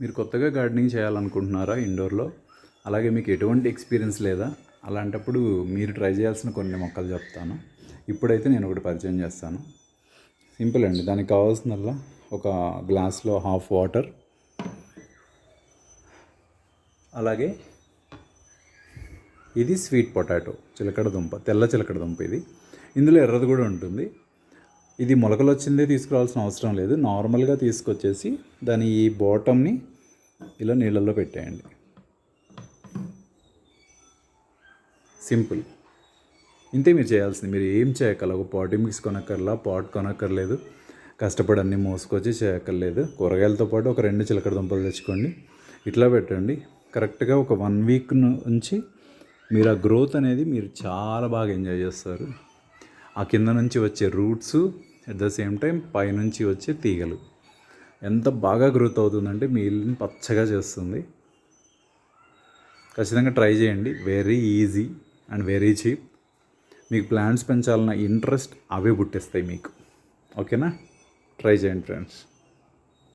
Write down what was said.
మీరు కొత్తగా గార్డెనింగ్ చేయాలనుకుంటున్నారా ఇండోర్లో? అలాగే మీకు ఎటువంటి ఎక్స్పీరియన్స్ లేదా? అలాంటప్పుడు మీరు ట్రై చేయాల్సిన కొన్ని మొక్కలు చెప్తాను. ఇప్పుడైతే నేను ఒకటి పరిచయం చేస్తాను. సింపుల్ అండి. దానికి కావాల్సిందల్లా ఒక గ్లాస్లో హాఫ్ వాటర్, అలాగే ఇది స్వీట్ పొటాటో, చిలకడ దుంప, తెల్ల చిలకడ దుంప. ఇది ఇందులో ఎర్రది కూడా ఉంటుంది. ఇది మొలకలు వచ్చిందే తీసుకురావాల్సిన అవసరం లేదు. నార్మల్గా తీసుకొచ్చేసి దాని ఈ బాటమ్ని ఇలా నీళ్ళల్లో పెట్టేయండి. సింపుల్. ఇంతే మీరు చేయాల్సింది. మీరు ఏం చేయక్కర్ల, ఒక పాటి మిక్స్ కొనక్కర్లా, పాట్ కొనక్కర్లేదు, కష్టపడి అన్నీ మోసుకొచ్చి చేయక్కర్లేదు. కూరగాయలతో పాటు ఒక 2 చిలకడ దుంపలు తెచ్చుకోండి, ఇట్లా పెట్టండి. కరెక్ట్గా ఒక 1 వీక్ నుంచి మీరు ఆ గ్రోత్ అనేది మీరు చాలా బాగా ఎంజాయ్ చేస్తారు. ఆ కింద నుంచి వచ్చే roots, at the same time పైనుంచి వచ్చే తీగలు ఎంత బాగా గ్రోత్ అవుతుందంటే మీ ఇల్లుని పచ్చగా చేస్తుంది. ఖచ్చితంగా ట్రై చేయండి. Very easy and very cheap. మీకు ప్లాంట్స్ పెంచాలన్న ఇంట్రెస్ట్ అవే పుట్టిస్తాయి మీకు. ఓకేనా? ట్రై చేయండి ఫ్రెండ్స్.